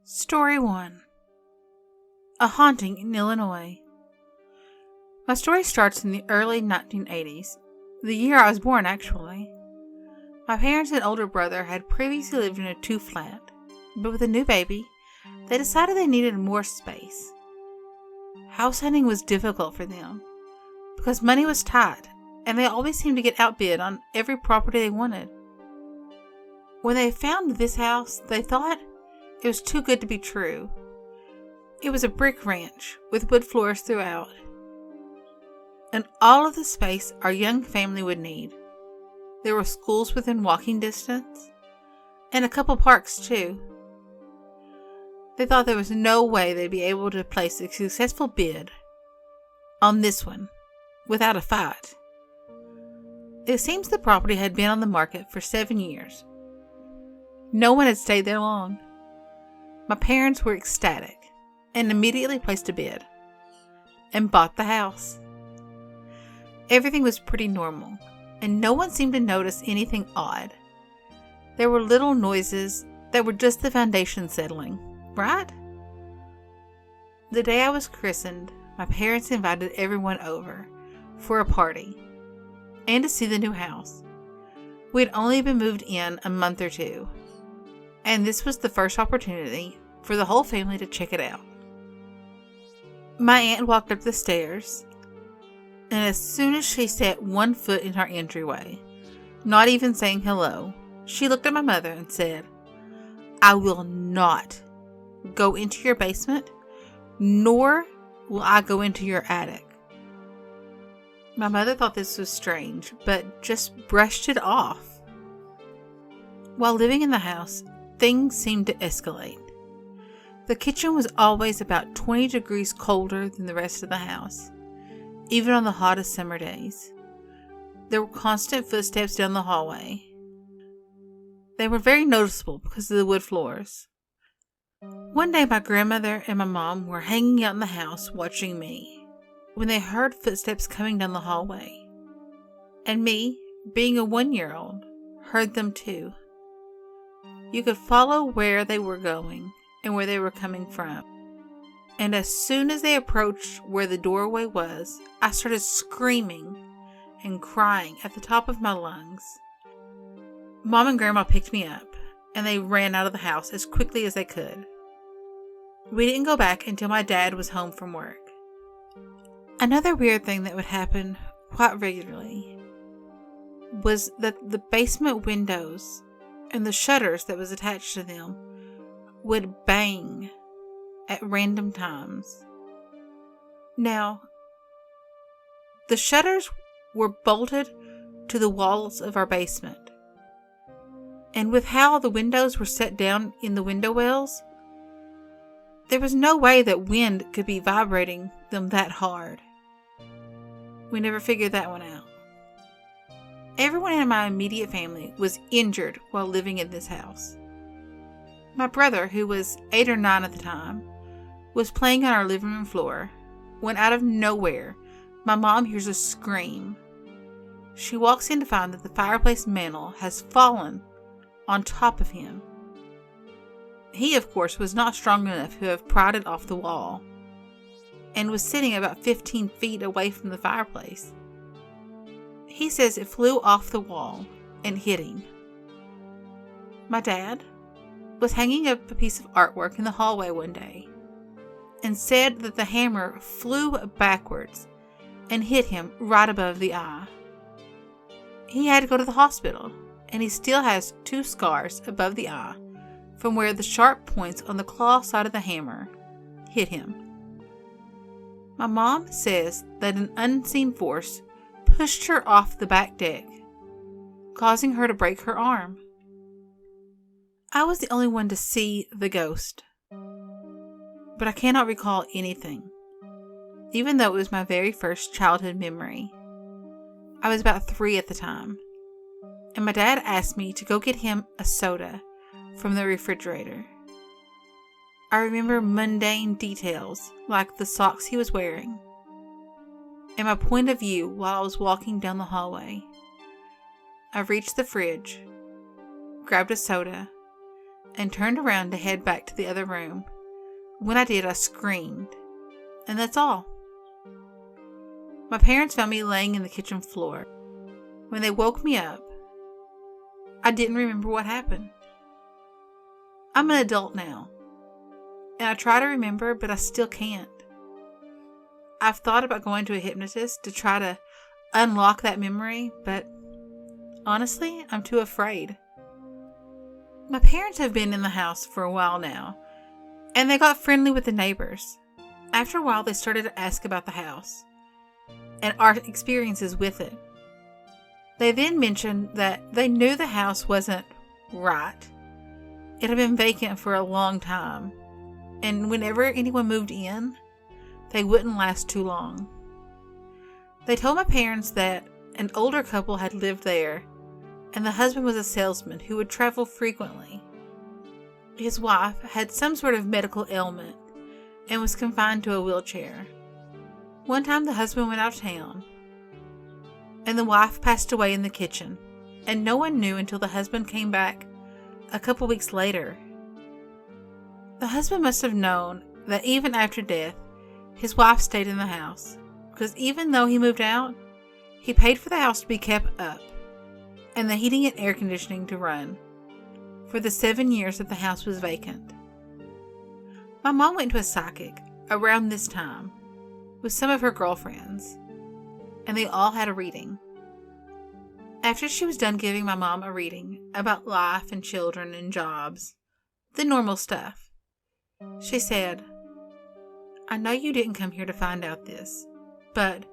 Story 1. A Haunting in Illinois. My story starts in the early 1980s, the year I was born actually. My parents and older brother had previously lived in a 2-flat, but with a new baby, they decided they needed more space. House hunting was difficult for them, because money was tight, and they always seemed to get outbid on every property they wanted. When they found this house, they thought it was too good to be true. It was a brick ranch with wood floors throughout, and all of the space our young family would need. There were schools within walking distance, and a couple parks too. They thought there was no way they'd be able to place a successful bid on this one without a fight. It seems the property had been on the market for 7 years. No one had stayed there long. My parents were ecstatic and immediately placed a bid and bought the house. Everything was pretty normal, and no one seemed to notice anything odd. There were little noises that were just the foundation settling, right? The day I was christened, my parents invited everyone over for a party and to see the new house. We had only been moved in a month or two, and this was the first opportunity for the whole family to check it out. My aunt walked up the stairs, and as soon as she set one foot in our entryway, not even saying hello, she looked at my mother and said, "I will not go into your basement, nor will I go into your attic." My mother thought this was strange, but just brushed it off. While living in the house, things seemed to escalate. The kitchen was always about 20 degrees colder than the rest of the house, even on the hottest summer days. There were constant footsteps down the hallway. They were very noticeable because of the wood floors. One day my grandmother and my mom were hanging out in the house watching me when they heard footsteps coming down the hallway. And me, being a 1-year-old, heard them too. You could follow where they were going and where they were coming from. And as soon as they approached where the doorway was, I started screaming and crying at the top of my lungs. Mom and Grandma picked me up, and they ran out of the house as quickly as they could. We didn't go back until my dad was home from work. Another weird thing that would happen quite regularly was that the basement windows and the shutters that was attached to them would bang at random times. Now, the shutters were bolted to the walls of our basement, and with how the windows were set down in the window wells, there was no way that wind could be vibrating them that hard. We never figured that one out. Everyone in my immediate family was injured while living in this house. My brother, who was 8 or 9 at the time, was playing on our living room floor when out of nowhere, my mom hears a scream. She walks in to find that the fireplace mantel has fallen on top of him. He, of course, was not strong enough to have pried it off the wall and was sitting about 15 feet away from the fireplace. He says it flew off the wall and hit him. My dad was hanging up a piece of artwork in the hallway one day and said that the hammer flew backwards and hit him right above the eye. He had to go to the hospital, and he still has 2 scars above the eye from where the sharp points on the claw side of the hammer hit him. My mom says that an unseen force pushed her off the back deck, causing her to break her arm. I was the only one to see the ghost, but I cannot recall anything, even though it was my very first childhood memory. I was about 3 at the time, and my dad asked me to go get him a soda from the refrigerator. I remember mundane details like the socks he was wearing and my point of view while I was walking down the hallway. I reached the fridge, grabbed a soda, and turned around to head back to the other room. When I did, I screamed. And that's all. My parents found me laying in the kitchen floor. When they woke me up, I didn't remember what happened. I'm an adult now, and I try to remember, but I still can't. I've thought about going to a hypnotist to try to unlock that memory, but honestly, I'm too afraid. My parents have been in the house for a while now, and they got friendly with the neighbors. After a while, they started to ask about the house and our experiences with it. They then mentioned that they knew the house wasn't right. It had been vacant for a long time, and whenever anyone moved in, they wouldn't last too long. They told my parents that an older couple had lived there, and the husband was a salesman who would travel frequently. His wife had some sort of medical ailment and was confined to a wheelchair. One time the husband went out of town, and the wife passed away in the kitchen, and no one knew until the husband came back a couple weeks later. The husband must have known that even after death, his wife stayed in the house, because even though he moved out, he paid for the house to be kept up and the heating and air conditioning to run for the 7 years that the house was vacant. My mom went to a psychic around this time with some of her girlfriends, and they all had a reading. After she was done giving my mom a reading about life and children and jobs, the normal stuff, she said, "I know you didn't come here to find out this, but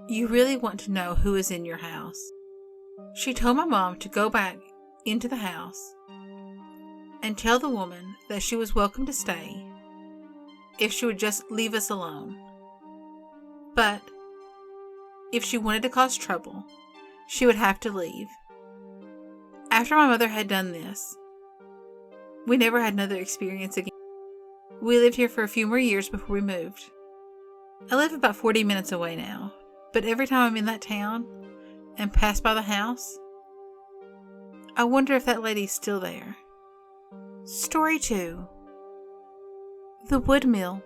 you really want to know who is in your house." She told my mom to go back into the house and tell the woman that she was welcome to stay if she would just leave us alone. But if she wanted to cause trouble, she would have to leave. After my mother had done this, we never had another experience again. We lived here for a few more years before we moved. I live about 40 minutes away now, but every time I'm in that town and pass by the house, I wonder if that lady's still there. Story 2. The wood mill.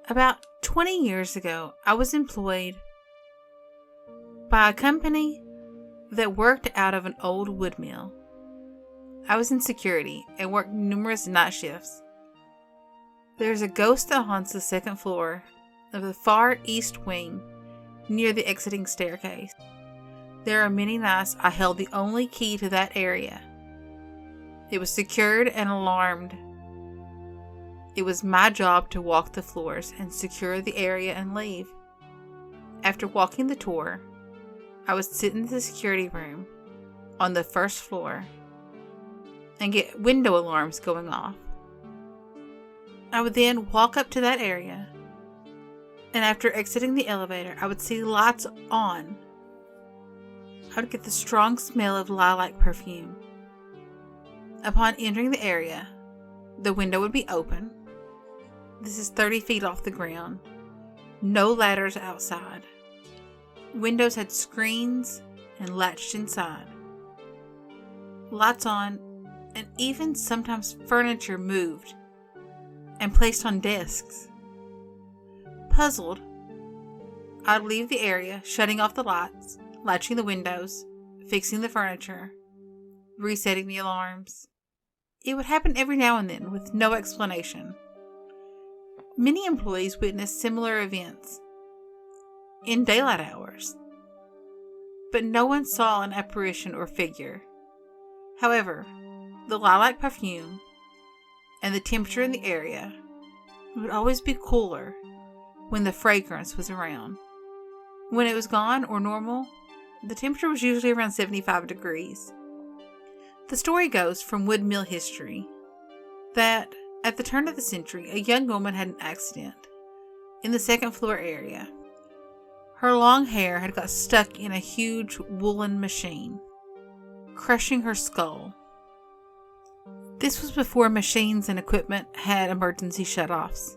About 20 years ago, I was employed by a company that worked out of an old wood mill. I was in security and worked numerous night shifts. There's a ghost that haunts the second floor of the far east wing near the exiting staircase. There are many nights I held the only key to that area. It was secured and alarmed. It was my job to walk the floors and secure the area and leave. After walking the tour, I would sit in the security room on the first floor and get window alarms going off. I would then walk up to that area, and after exiting the elevator, I would see lights on. I would get the strong smell of lilac perfume. Upon entering the area, the window would be open. This is 30 feet off the ground. No ladders outside. Windows had screens and latched inside. Lights on, and even sometimes furniture moved and placed on desks. Puzzled, I'd leave the area, shutting off the lights, latching the windows, fixing the furniture, resetting the alarms. It would happen every now and then with no explanation. Many employees witnessed similar events in daylight hours, but no one saw an apparition or figure. However, the lilac perfume and the temperature in the area would always be cooler when the fragrance was around. When it was gone or normal, the temperature was usually around 75 degrees. The story goes from wood mill history that at the turn of the century, a young woman had an accident in the second floor area. Her long hair had got stuck in a huge woolen machine, crushing her skull. This was before machines and equipment had emergency shutoffs.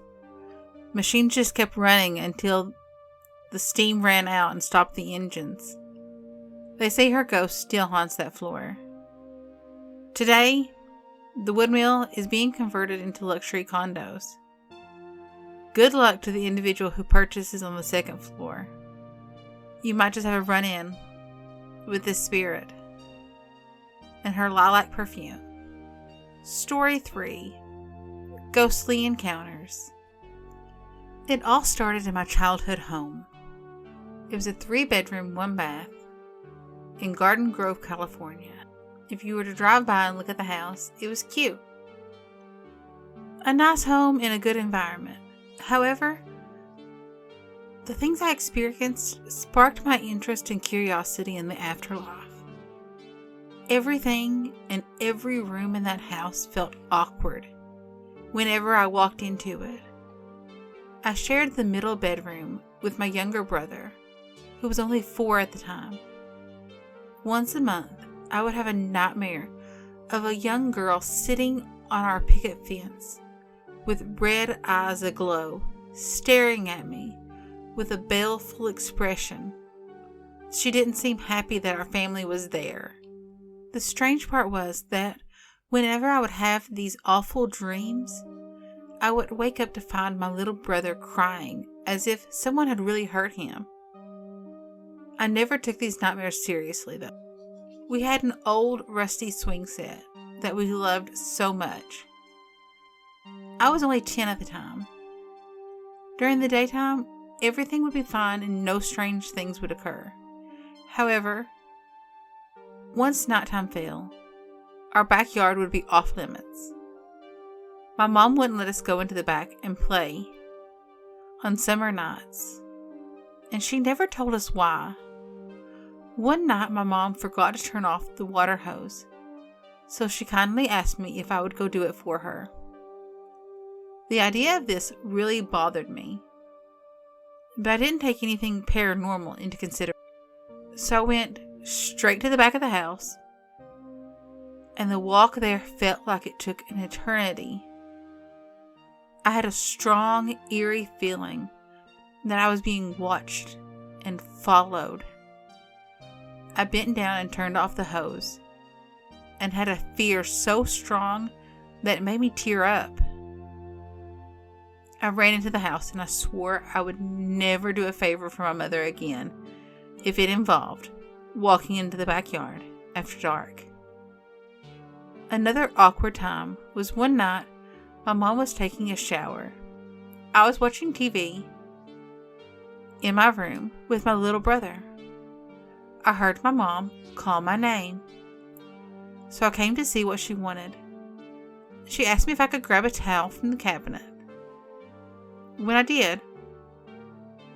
Machines just kept running until the steam ran out and stopped the engines. They say her ghost still haunts that floor. Today, the woodmill is being converted into luxury condos. Good luck to the individual who purchases on the second floor. You might just have a run-in with this spirit and her lilac perfume. Story 3. Ghostly Encounters. It all started in my childhood home. It was a 3-bedroom, 1-bath in Garden Grove, California. If you were to drive by and look at the house, it was cute. A nice home in a good environment. However, the things I experienced sparked my interest and curiosity in the afterlife. Everything and every room in that house felt awkward whenever I walked into it. I shared the middle bedroom with my younger brother, who was only 4 at the time. Once a month, I would have a nightmare of a young girl sitting on our picket fence with red eyes aglow, staring at me with a baleful expression. She didn't seem happy that our family was there. The strange part was that whenever I would have these awful dreams, I would wake up to find my little brother crying as if someone had really hurt him. I never took these nightmares seriously, though. We had an old rusty swing set that we loved so much. I was only 10 at the time. During the daytime, everything would be fine and no strange things would occur. However, once nighttime fell, our backyard would be off limits. My mom wouldn't let us go into the back and play on summer nights, and she never told us why. One night, my mom forgot to turn off the water hose, so she kindly asked me if I would go do it for her. The idea of this really bothered me, but I didn't take anything paranormal into consideration. So I went straight to the back of the house, and the walk there felt like it took an eternity. I had a strong, eerie feeling that I was being watched and followed. I bent down and turned off the hose, and had a fear so strong that it made me tear up. I ran into the house and I swore I would never do a favor for my mother again if it involved walking into the backyard after dark. Another awkward time was one night my mom was taking a shower. I was watching TV in my room with my little brother. I heard my mom call my name, so I came to see what she wanted. She asked me if I could grab a towel from the cabinet. When I did,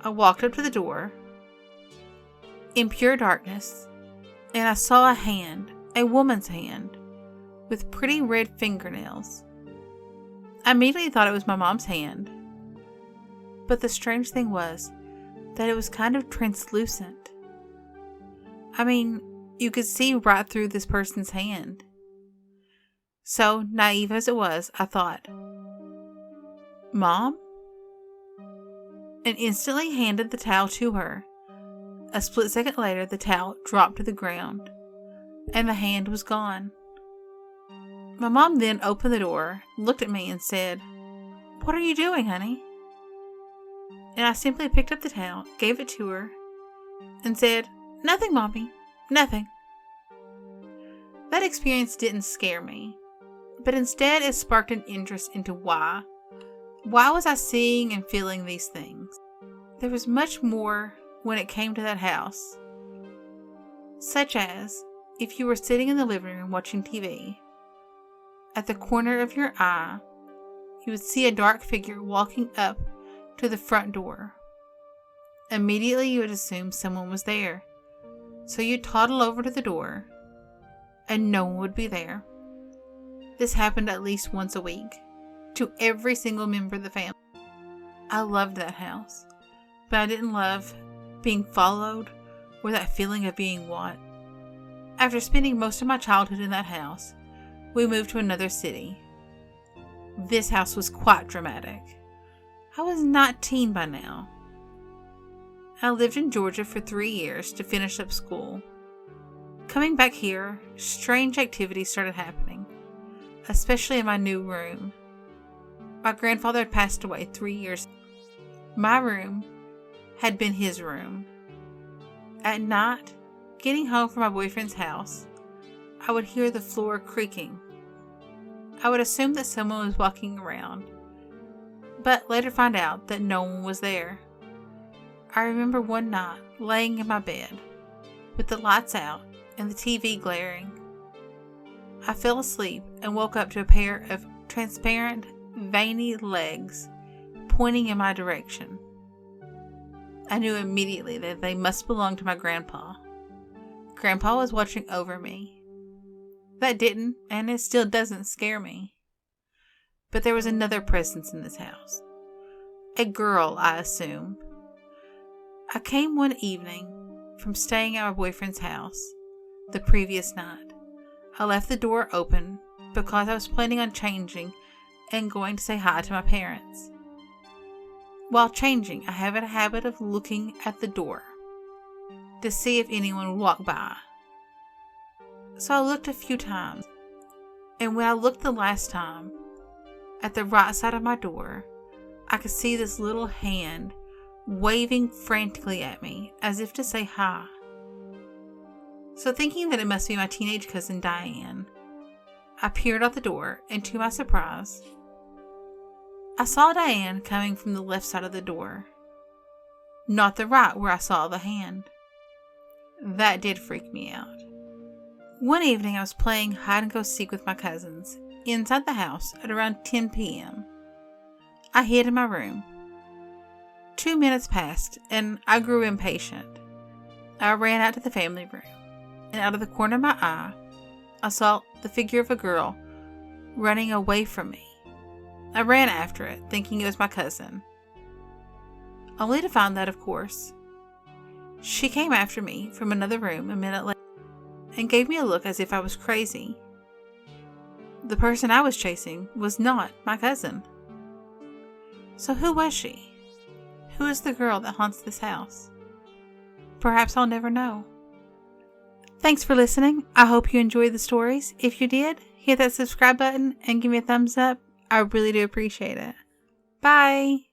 I walked up to the door in pure darkness, and I saw a hand, a woman's hand, with pretty red fingernails. I immediately thought it was my mom's hand, but the strange thing was that it was kind of translucent. I mean, you could see right through this person's hand. So, naive as it was, I thought, "Mom?" And instantly handed the towel to her. A split second later, the towel dropped to the ground, and the hand was gone. My mom then opened the door, looked at me, and said, "What are you doing, honey?" And I simply picked up the towel, gave it to her, and said, "Nothing, Mommy, nothing." That experience didn't scare me, but instead it sparked an interest into why. Why was I seeing and feeling these things? There was much more when it came to that house, such as if you were sitting in the living room watching TV. At the corner of your eye, you would see a dark figure walking up to the front door. Immediately you would assume someone was there, so you'd toddle over to the door, and no one would be there. This happened at least once a week, to every single member of the family. I loved that house, but I didn't love being followed or that feeling of being watched. After spending most of my childhood in that house, we moved to another city. This house was quite dramatic. I was 19 by now. I lived in Georgia for 3 years to finish up school. Coming back here, strange activities started happening, especially in my new room. My grandfather had passed away 3 years. My room had been his room. At night, getting home from my boyfriend's house, I would hear the floor creaking. I would assume that someone was walking around, but later find out that no one was there. I remember one night laying in my bed with the lights out and the TV glaring. I fell asleep and woke up to a pair of transparent, veiny legs pointing in my direction. I knew immediately that they must belong to my grandpa. Grandpa was watching over me. That didn't, and it still doesn't, scare me. But there was another presence in this house. A girl, I assume. I came one evening from staying at my boyfriend's house the previous night. I left the door open because I was planning on changing and going to say hi to my parents. While changing, I have a habit of looking at the door to see if anyone would walk by. So I looked a few times, and when I looked the last time, at the right side of my door, I could see this little hand waving frantically at me as if to say hi. So thinking that it must be my teenage cousin Diane, I peered out the door, and to my surprise, I saw Diane coming from the left side of the door, not the right where I saw the hand. That did freak me out. One evening I was playing hide and go seek with my cousins inside the house at around 10 p.m. I hid in my room. 2 minutes passed and I grew impatient. I ran out to the family room, and out of the corner of my eye, I saw the figure of a girl running away from me. I ran after it, thinking it was my cousin, only to find that, of course, she came after me from another room a minute later and gave me a look as if I was crazy. The person I was chasing was not my cousin. So who was she? Who is the girl that haunts this house? Perhaps I'll never know. Thanks for listening. I hope you enjoyed the stories. If you did, hit that subscribe button and give me a thumbs up. I really do appreciate it. Bye!